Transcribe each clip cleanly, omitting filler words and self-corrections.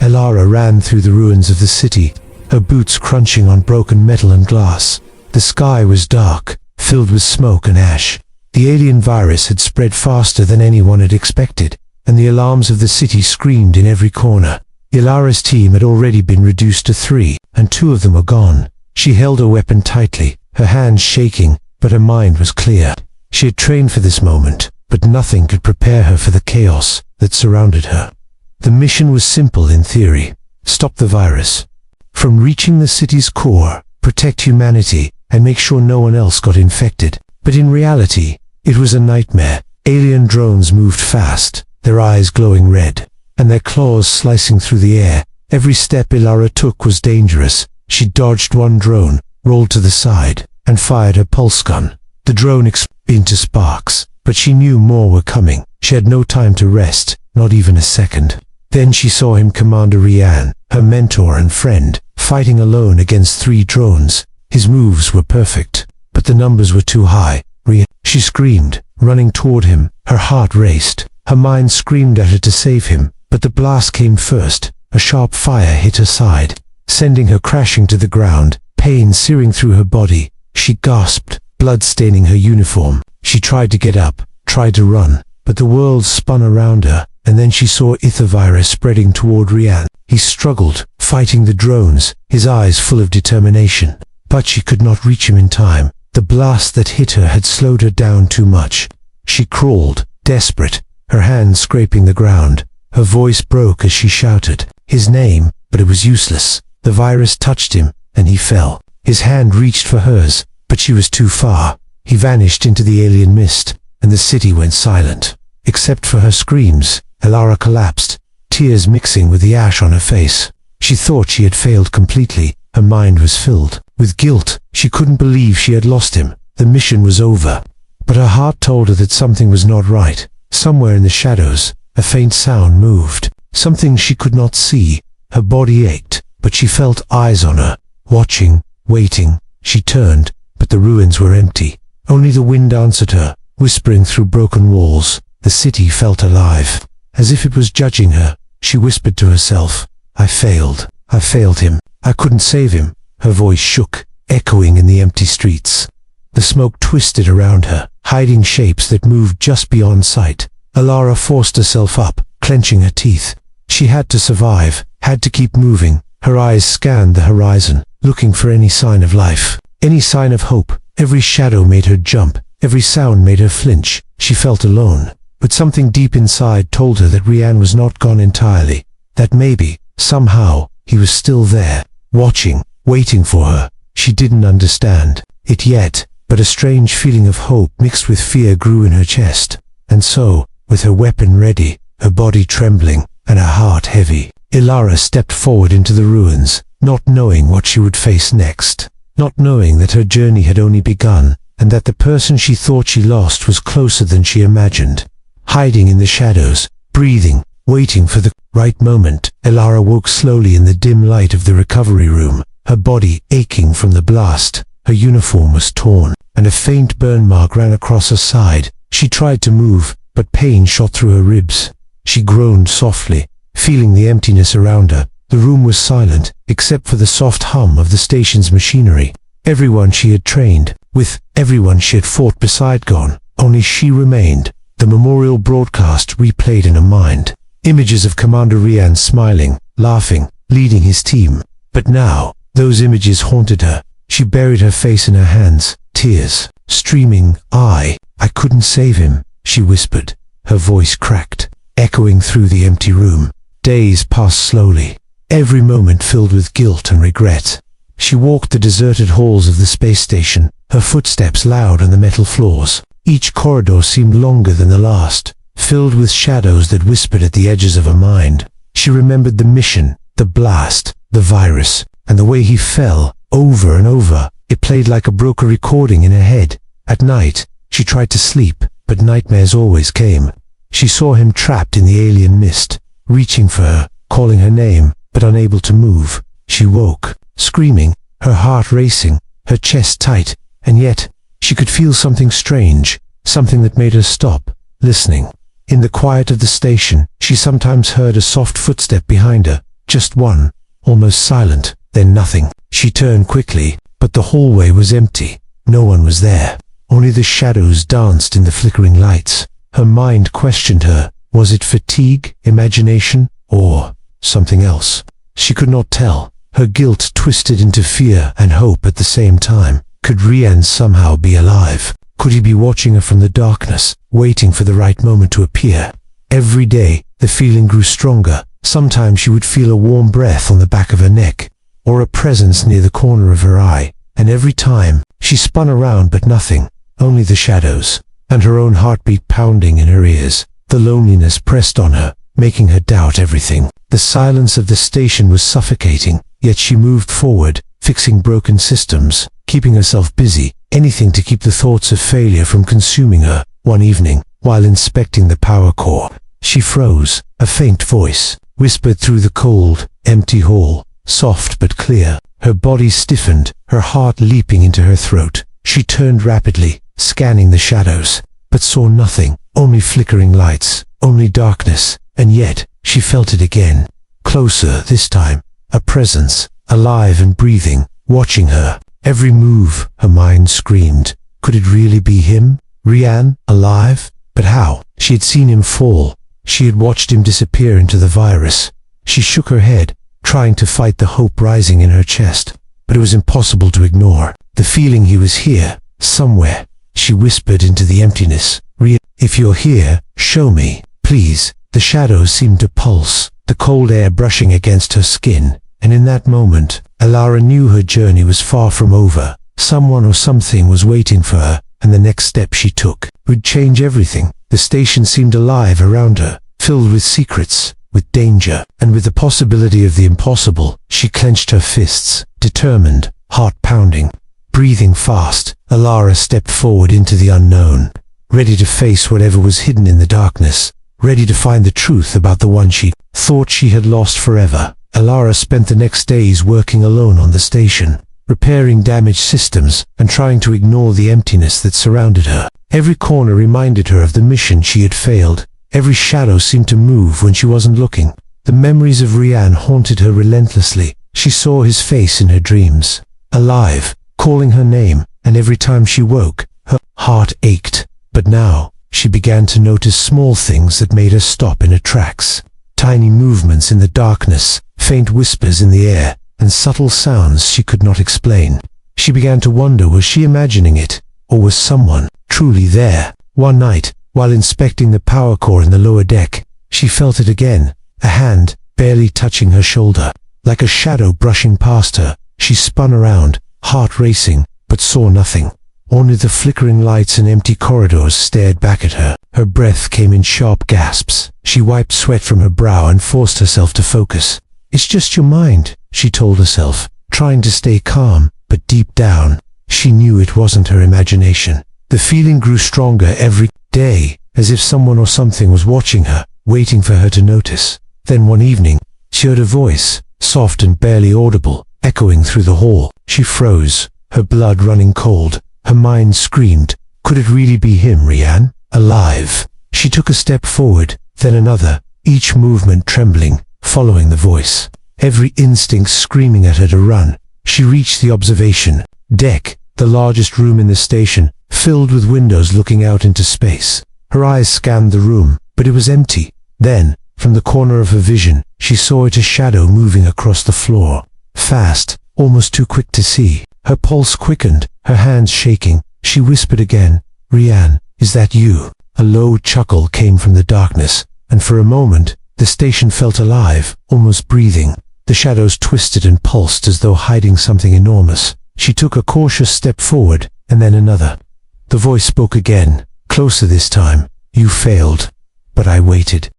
Elara ran through the ruins of the city, her boots crunching on broken metal and glass. The sky was dark, filled with smoke and ash. The alien virus had spread faster than anyone had expected, and the alarms of the city screamed in every corner. Elara's team had already been reduced to 3, and 2 of them were gone. She held her weapon tightly, her hands shaking, but her mind was clear. She had trained for this moment, but nothing could prepare her for the chaos that surrounded her. The mission was simple in theory: stop the virus from reaching the city's core, protect humanity, and make sure no one else got infected. But in reality, it was a nightmare. Alien drones moved fast, their eyes glowing red, and their claws slicing through the air. Every step Elara took was dangerous. She dodged one drone, rolled to the side, and fired her pulse gun. The drone exploded into sparks, but she knew more were coming. She had no time to rest, not even a second. Then she saw him, Commander Rian, her mentor and friend, fighting alone against 3 drones. His moves were perfect, but the numbers were too high. Rian, she screamed, running toward him. Her heart raced. Her mind screamed at her to save him, but the blast came first. A sharp fire hit her side, sending her crashing to the ground, pain searing through her body. She gasped, blood staining her uniform. She tried to get up, tried to run, but the world spun around her, and then she saw Ithavirus spreading toward Rian. He struggled, fighting the drones, his eyes full of determination. But she could not reach him in time. The blast that hit her had slowed her down too much. She crawled, desperate, her hands scraping the ground. Her voice broke as she shouted his name, but it was useless. The virus touched him, and he fell. His hand reached for hers, but she was too far. He vanished into the alien mist, and the city went silent. Except for her screams, Elara collapsed, tears mixing with the ash on her face. She thought she had failed completely. Her mind was filled with guilt. She couldn't believe she had lost him. The mission was over. But her heart told her that something was not right. Somewhere in the shadows, a faint sound moved. Something she could not see. Her body ached, but she felt eyes on her, watching, waiting. She turned, but the ruins were empty. Only the wind answered her, whispering through broken walls. The city felt alive, as if it was judging her. She whispered to herself, I failed him. I couldn't save him. Her voice shook, echoing in the empty streets. The smoke twisted around her, hiding shapes that moved just beyond sight. Elara forced herself up, clenching her teeth. She had to survive, had to keep moving. Her eyes scanned the horizon, looking for any sign of life, any sign of hope. Every shadow made her jump, every sound made her flinch. She felt alone, but something deep inside told her that Rian was not gone entirely, that maybe, somehow, he was still there, watching, waiting for her. She didn't understand it yet, but a strange feeling of hope mixed with fear grew in her chest. And so, with her weapon ready, her body trembling, and her heart heavy, Elara stepped forward into the ruins, not knowing what she would face next, not knowing that her journey had only begun, and that the person she thought she lost was closer than she imagined. Hiding in the shadows, breathing, waiting for the right moment, Elara woke slowly in the dim light of the recovery room, her body aching from the blast. Her uniform was torn, and a faint burn mark ran across her side. She tried to move, but pain shot through her ribs. She groaned softly, feeling the emptiness around her. The room was silent, except for the soft hum of the station's machinery. Everyone she had trained with, everyone she had fought beside gone. Only she remained. The memorial broadcast replayed in her mind. Images of Commander Rian smiling, laughing, leading his team. But now, those images haunted her. She buried her face in her hands, tears streaming. I couldn't save him, she whispered. Her voice cracked, echoing through the empty room. Days passed slowly, every moment filled with guilt and regret. She walked the deserted halls of the space station, her footsteps loud on the metal floors. Each corridor seemed longer than the last, filled with shadows that whispered at the edges of her mind. She remembered the mission, the blast, the virus, and the way he fell, over and over. It played like a broken recording in her head. At night, she tried to sleep, but nightmares always came. She saw him trapped in the alien mist, reaching for her, calling her name, but unable to move. She woke, screaming, her heart racing, her chest tight, and yet, she could feel something strange, something that made her stop, listening. In the quiet of the station, she sometimes heard a soft footstep behind her, Just one, almost silent, then nothing. She turned quickly, but the hallway was empty. No one was there. Only the shadows danced in the flickering lights. Her mind questioned her. Was it fatigue, imagination, or something else? She could not tell. Her guilt twisted into fear and hope at the same time. Could Rian somehow be alive? Could he be watching her from the darkness, waiting for the right moment to appear? Every day, the feeling grew stronger. Sometimes she would feel a warm breath on the back of her neck, or a presence near the corner of her eye, and every time, she spun around but nothing, only the shadows, and her own heartbeat pounding in her ears. The loneliness pressed on her, making her doubt everything. The silence of the station was suffocating, yet she moved forward, fixing broken systems, keeping herself busy, anything to keep the thoughts of failure from consuming her. One evening, while inspecting the power core, she froze. A faint voice whispered through the cold, empty hall, soft but clear. Her body stiffened, her heart leaping into her throat. She turned rapidly, scanning the shadows, but saw nothing, only flickering lights, only darkness, and yet, she felt it again. Closer this time, a presence, alive and breathing, watching her. Every move, her mind screamed. Could it really be him? Rian, alive? But how? She had seen him fall. She had watched him disappear into the virus. She shook her head, trying to fight the hope rising in her chest. But it was impossible to ignore. The feeling he was here, somewhere. She whispered into the emptiness. Rian, if you're here, show me, please. The shadows seemed to pulse, the cold air brushing against her skin. And in that moment, Alara knew her journey was far from over. Someone or something was waiting for her, and the next step she took would change everything. The station seemed alive around her, filled with secrets, with danger, and with the possibility of the impossible. She clenched her fists, determined, heart pounding. Breathing fast, Alara stepped forward into the unknown, ready to face whatever was hidden in the darkness, ready to find the truth about the one she thought she had lost forever. Alara spent the next days working alone on the station, repairing damaged systems and trying to ignore the emptiness that surrounded her. Every corner reminded her of the mission she had failed. Every shadow seemed to move when she wasn't looking. The memories of Rian haunted her relentlessly. She saw his face in her dreams, alive, calling her name, and every time she woke, her heart ached. But now, she began to notice small things that made her stop in her tracks. Tiny movements in the darkness, faint whispers in the air, and subtle sounds she could not explain. She began to wonder, was she imagining it, or was someone truly there? One night, while inspecting the power core in the lower deck, she felt it again, a hand barely touching her shoulder. Like a shadow brushing past her, she spun around, heart racing, but saw nothing. Only the flickering lights and empty corridors stared back at her. Her breath came in sharp gasps. She wiped sweat from her brow and forced herself to focus. It's just your mind, she told herself, trying to stay calm, but deep down, she knew it wasn't her imagination. The feeling grew stronger every day, as if someone or something was watching her, waiting for her to notice. Then one evening, she heard a voice, soft and barely audible, echoing through the hall. She froze, her blood running cold. Her mind screamed, could it really be him, Rian? Alive? She took a step forward, then another, each movement trembling, following the voice. Every instinct screaming at her to run. She reached the observation deck, the largest room in the station, filled with windows looking out into space. Her eyes scanned the room, but it was empty. Then, from the corner of her vision, she saw it, a shadow moving across the floor. Fast, almost too quick to see. Her pulse quickened, her hands shaking. She whispered again, Rian, is that you? A low chuckle came from the darkness, and for a moment, the station felt alive, almost breathing. The shadows twisted and pulsed as though hiding something enormous. She took a cautious step forward, and then another. The voice spoke again, closer this time. You failed, but I waited.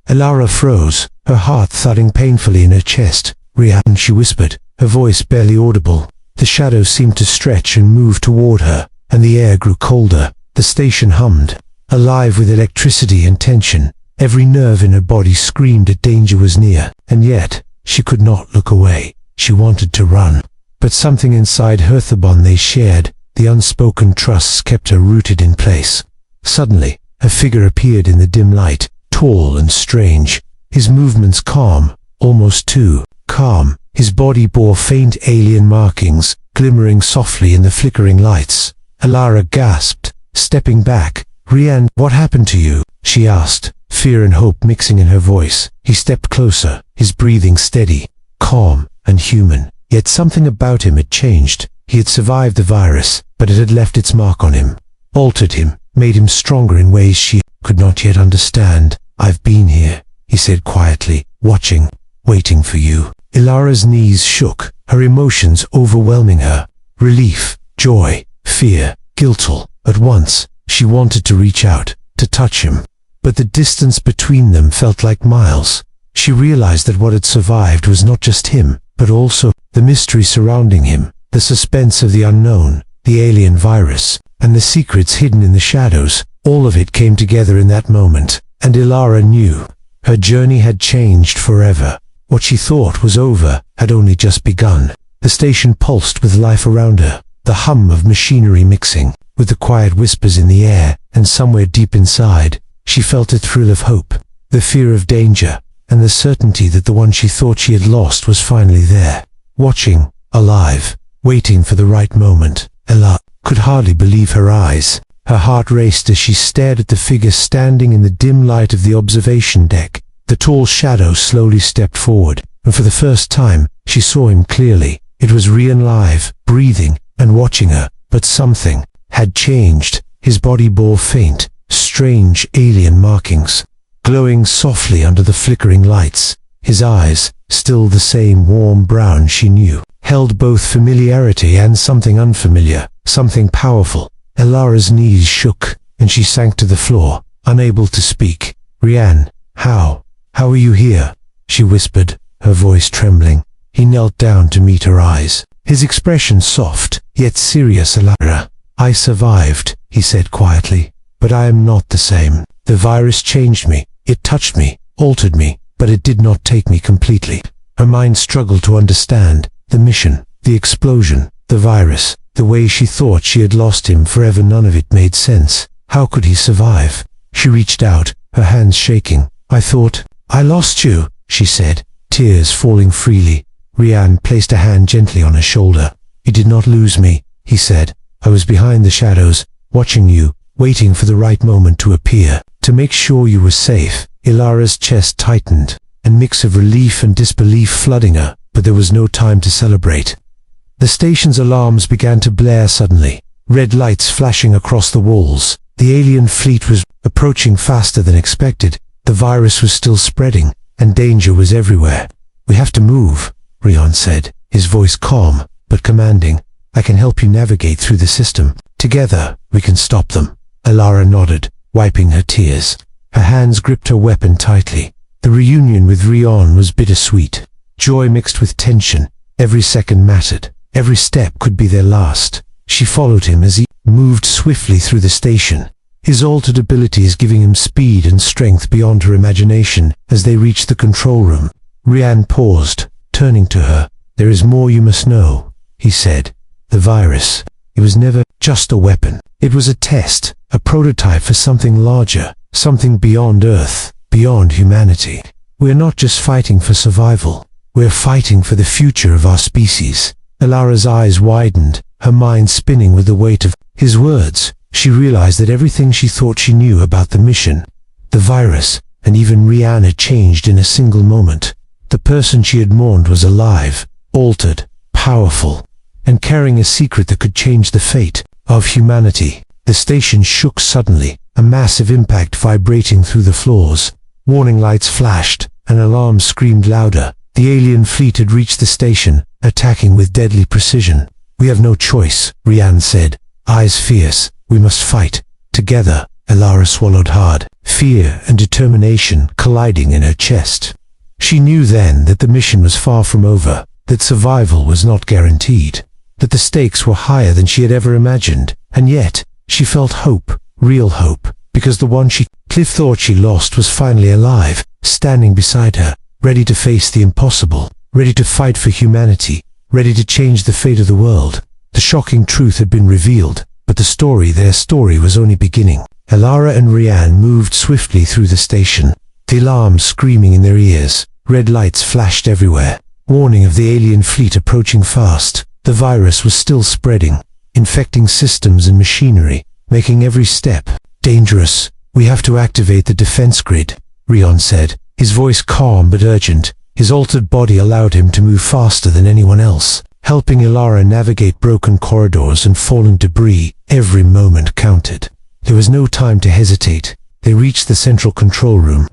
Alara froze, her heart thudding painfully in her chest. Rian, she whispered, her voice barely audible. The shadows seemed to stretch and move toward her, and the air grew colder. The station hummed, alive with electricity and tension. Every nerve in her body screamed that danger was near, and yet, she could not look away. She wanted to run. But something inside her, the bond they shared, the unspoken trusts, kept her rooted in place. Suddenly, a figure appeared in the dim light, tall and strange, his movements calm, almost too calm. His body bore faint alien markings, glimmering softly in the flickering lights. Alara gasped, stepping back. "Rian, what happened to you?" she asked, fear and hope mixing in her voice. He stepped closer, his breathing steady, calm, and human. Yet something about him had changed. He had survived the virus, but it had left its mark on him, altered him, made him stronger in ways she could not yet understand. "I've been here," he said quietly, "watching, waiting for you." Ilara's knees shook, her emotions overwhelming her. Relief, joy, fear, guilt all at once. She wanted to reach out, to touch him, but the distance between them felt like miles. She realized that what had survived was not just him, but also the mystery surrounding him, the suspense of the unknown, the alien virus, and the secrets hidden in the shadows. All of it came together in that moment, and Ilara knew. Her journey had changed forever. What she thought was over had only just begun. The station pulsed with life around her, the hum of machinery mixing with the quiet whispers in the air, and somewhere deep inside, she felt a thrill of hope, the fear of danger, and the certainty that the one she thought she had lost was finally there, watching, alive, waiting for the right moment. Ella could hardly believe her eyes. Her heart raced as she stared at the figure standing in the dim light of the observation deck. The tall shadow slowly stepped forward, and for the first time, she saw him clearly. It was Rian, alive, breathing, and watching her, but something had changed. His body bore faint, strange alien markings, glowing softly under the flickering lights. His eyes, still the same warm brown she knew, held both familiarity and something unfamiliar, something powerful. Ilara's knees shook, and she sank to the floor, unable to speak. "Rian, how are you here?" she whispered, her voice trembling. He knelt down to meet her eyes, his expression soft, yet serious. "Ilara, I survived," he said quietly, "but I am not the same. The virus changed me. It touched me, altered me, but it did not take me completely." Her mind struggled to understand the mission, the explosion, the virus, the way she thought she had lost him forever. None of it made sense. How could he survive? She reached out, her hands shaking. "I thought I lost you," she said, tears falling freely. Rian placed a hand gently on her shoulder. "You did not lose me," he said. "I was behind the shadows, watching you, waiting for the right moment to appear, to make sure you were safe." Ilara's chest tightened, a mix of relief and disbelief flooding her, but there was no time to celebrate. The station's alarms began to blare suddenly, red lights flashing across the walls. The alien fleet was approaching faster than expected. The virus was still spreading, and danger was everywhere. "We have to move," Rian said, his voice calm but commanding. "I can help you navigate through the system. Together, we can stop them." Ilara nodded, wiping her tears. Her hands gripped her weapon tightly. The reunion with Rian was bittersweet. Joy mixed with tension. Every second mattered. Every step could be their last. She followed him as he moved swiftly through the station, his altered abilities giving him speed and strength beyond her imagination. As they reached the control room, Rian paused, turning to her. "There is more you must know," he said. "The virus, it was never just a weapon. It was a test, a prototype for something larger, something beyond Earth, beyond humanity. We're not just fighting for survival. We're fighting for the future of our species." Ilara's eyes widened, her mind spinning with the weight of his words. She realized that everything she thought she knew about the mission, the virus, and even Rian had changed in a single moment. The person she had mourned was alive, altered, powerful, and carrying a secret that could change the fate of humanity. The station shook suddenly, a massive impact vibrating through the floors. Warning lights flashed, and alarms screamed louder. The alien fleet had reached the station, attacking with deadly precision. "We have no choice," Rian said, eyes fierce. "We must fight. Together." Ilara swallowed hard, fear and determination colliding in her chest. She knew then that the mission was far from over, that survival was not guaranteed, that the stakes were higher than she had ever imagined, and yet she felt hope, real hope, because the one Cliff thought she lost was finally alive, standing beside her, ready to face the impossible, ready to fight for humanity, ready to change the fate of the world. The shocking truth had been revealed, but their story was only beginning. Ilara and Rian moved swiftly through the station, the alarms screaming in their ears. Red lights flashed everywhere, warning of the alien fleet approaching fast. The virus was still spreading, infecting systems and machinery, making every step dangerous. "We have to activate the defense grid," Rion said, his voice calm but urgent. His altered body allowed him to move faster than anyone else, helping Ilara navigate broken corridors and falling debris. Every moment counted. There was no time to hesitate. They reached the central control room.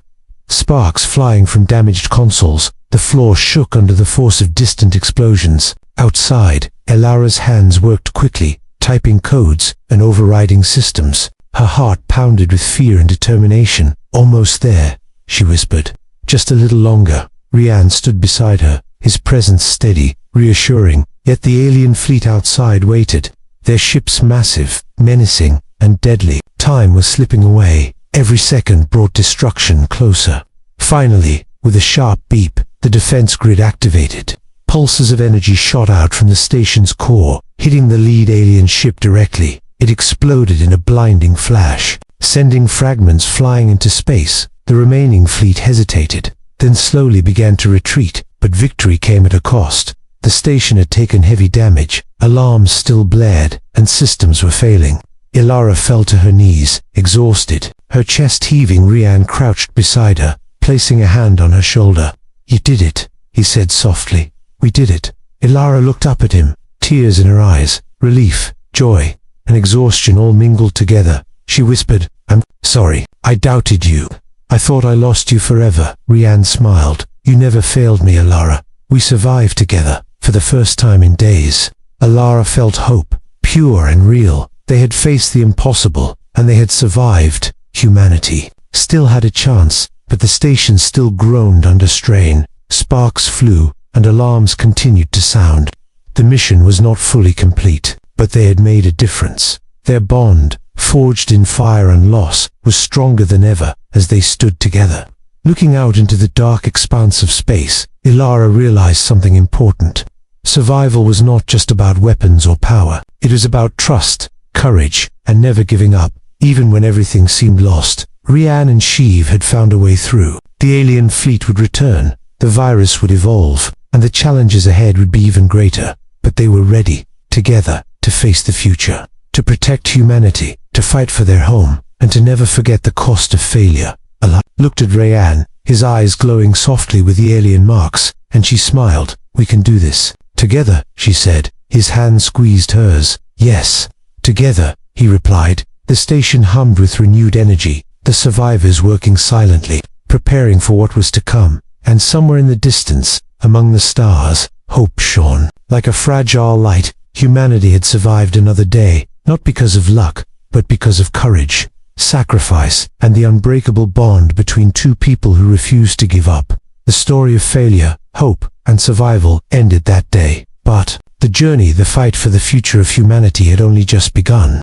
Sparks flying from damaged consoles, the floor shook under the force of distant explosions. Outside, Ilara's hands worked quickly, typing codes and overriding systems. Her heart pounded with fear and determination. "Almost there," she whispered. "Just a little longer." Rian stood beside her, his presence steady, reassuring. Yet the alien fleet outside waited, their ships massive, menacing, and deadly. Time was slipping away. Every second brought destruction closer. Finally, with a sharp beep, the defense grid activated. Pulses of energy shot out from the station's core, hitting the lead alien ship directly. It exploded in a blinding flash, sending fragments flying into space. The remaining fleet hesitated, then slowly began to retreat, but victory came at a cost. The station had taken heavy damage, alarms still blared, and systems were failing. Ilara fell to her knees, exhausted, her chest heaving. Rian crouched beside her, placing a hand on her shoulder. "You did it," he said softly. "We did it." Ilara looked up at him, tears in her eyes, relief, joy, and exhaustion all mingled together. She whispered, "I'm sorry. I doubted you. I thought I lost you forever." Rian smiled. "You never failed me, Ilara. We survived together, for the first time in days." Ilara felt hope, pure and real. They had faced the impossible, and they had survived. Humanity still had a chance, but the station still groaned under strain. Sparks flew, and alarms continued to sound. The mission was not fully complete, but they had made a difference. Their bond, forged in fire and loss, was stronger than ever as they stood together. Looking out into the dark expanse of space, Ilara realized something important. Survival was not just about weapons or power. It was about trust, courage, and never giving up, even when everything seemed lost. Rian and Sheev had found a way through. The alien fleet would return, the virus would evolve, and the challenges ahead would be even greater. But they were ready, together, to face the future, to protect humanity, to fight for their home, and to never forget the cost of failure. Allah looked at Rian, his eyes glowing softly with the alien marks, and she smiled. "We can do this. Together," she said. His hand squeezed hers. "Yes, together," he replied. The station hummed with renewed energy, the survivors working silently, preparing for what was to come. And somewhere in the distance, among the stars, hope shone. Like a fragile light, humanity had survived another day, not because of luck, but because of courage, sacrifice, and the unbreakable bond between two people who refused to give up. The story of failure, hope, and survival ended that day. But the journey, the fight for the future of humanity had only just begun.